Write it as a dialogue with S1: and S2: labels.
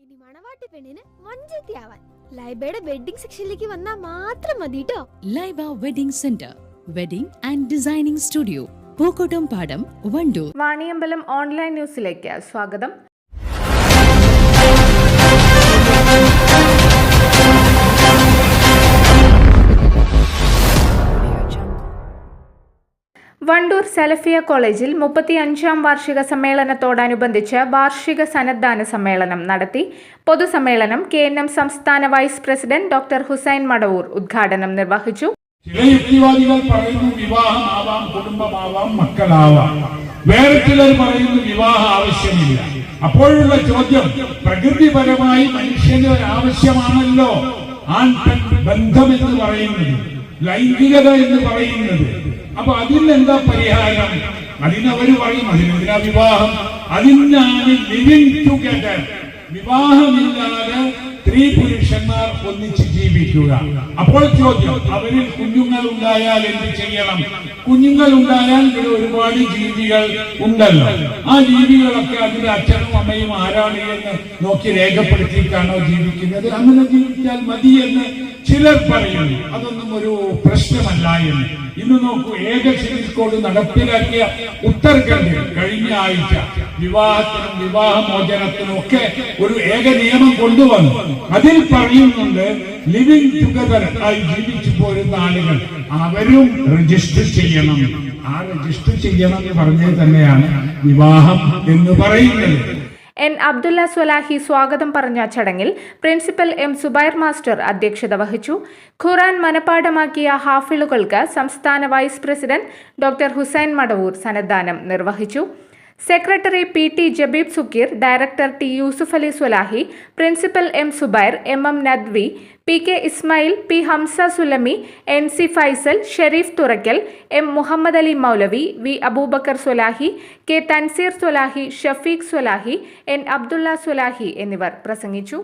S1: ഇനി മണവാട്ടി പെണ്ണിന് മഞ്ചത്തിയാവാൻ ലൈബയുടെ വെഡിങ് സെക്ഷനിലേക്ക് വന്നാൽ മാത്രം മതി ട്ടോ.
S2: Laiba wedding centre, wedding and designing studio, Pookottam പാടം, വണ്ടൂർ.
S3: വാണിയമ്പലം ഓൺലൈൻ ന്യൂസിലേക്ക് സ്വാഗതം. വണ്ടൂർ സലഫിയ കോളേജിൽ 35ാം വാർഷിക സമ്മേളനത്തോടനുബന്ധിച്ച് വാർഷിക സന്നദ്ധാന സമ്മേളനം നടത്തി. പൊതുസമ്മേളനം KNM സംസ്ഥാന vice president doctor Hussain Madavoor ഉദ്ഘാടനം നിർവഹിച്ചു.
S4: ചില യുക്തിവാദികൾ പറയുന്നു വിവാഹമാവാം, കുടുംബമാവാം, മക്കളാവാം. വേറെ ചിലർ പറയുന്നു വിവാഹം ആവശ്യമില്ല. അപ്പോഴുള്ള ചോദ്യം, പ്രകൃതിപരമായി മനുഷ്യന് ഒരു ആവശ്യമാണല്ലോ ആൺ പെൺ ബന്ധം എന്ന് പറയുന്നത്, ലൈംഗികത എന്ന് പറയുന്നത്. അപ്പൊ അതിനെന്താ പരിഹാരം? അതിനവര് പറയും അതിനെന്തിനാ വിവാഹം? അതിനാണ് ലിവിങ് ടുഗദർ. വിവാഹമില്ലാതെ സ്ത്രീ പുരുഷന്മാർ ഒന്നിച്ച് ജീവിക്കുക. അപ്പോൾ ചോദ്യം, അവരിൽ കുഞ്ഞുങ്ങൾ ഉണ്ടായാൽ എന്ത് ചെയ്യണം? കുഞ്ഞുങ്ങൾ ഉണ്ടായാൽ ഇവിടെ ഒരുപാട് ജീവികൾ ഉണ്ടല്ലോ. ആ ജീവികളൊക്കെ അതിന്റെ അച്ഛനും അമ്മയും ആരാണ് എന്ന് നോക്കി രേഖപ്പെടുത്തിയിട്ടാണോ ജീവിക്കുന്നത്? അങ്ങനെ ജീവിച്ചാൽ മതി എന്ന് ചിലർ പറയുന്നു. അതൊന്നും ഒരു പ്രശ്നമല്ല എന്ന്. ഇന്ന് നോക്കൂ, ഏക സിവിൽ കോഡ് നടപ്പിലാക്കിയ ഉത്തർഖണ്ഡിൽ കഴിഞ്ഞ ആഴ്ച വിവാഹത്തിനും വിവാഹമോചനത്തിനും ഒക്കെ ഒരു ഏക നിയമം കൊണ്ടുവന്നു. അതിൽ പറയുന്നുണ്ട് ലിവിങ് ടുഗദർ ആയി ജീവിച്ചു പോരുന്ന ആളുകൾ അവരും രജിസ്റ്റർ ചെയ്യണം. ആ രജിസ്റ്റർ ചെയ്യണം എന്ന് പറഞ്ഞത് തന്നെയാണ് വിവാഹം എന്ന് പറയുന്നത്.
S3: N. അബ്ദുള്ള സ്വലാഹി സ്വാഗതം പറഞ്ഞ ചടങ്ങിൽ പ്രിൻസിപ്പൽ M. സുബൈർ മാസ്റ്റർ അധ്യക്ഷത വഹിച്ചു. ഖുർആൻ മനഃപാഠമാക്കിയ ഹാഫിളുകൾക്ക് സംസ്ഥാന vice president doctor Hussain Madavoor സന്നദ്ധാനം നിർവഹിച്ചു. Secretary PT Jabeeb Sukkeer, director T. Yusuf Ali Swalahi, principal M. Zubair, MM. Nadwi, PK Ismail, P. Hamza Sulami, NC Faisal, Sharif Thurakkal, M. Muhammad Ali Moulavi, V. Aboobacker Swalahi, K. Tanseer Swalahi, Shafeeq Swalahi, N. Abdullah Swalahi എന്നിവർ പ്രസംഗിച്ചു.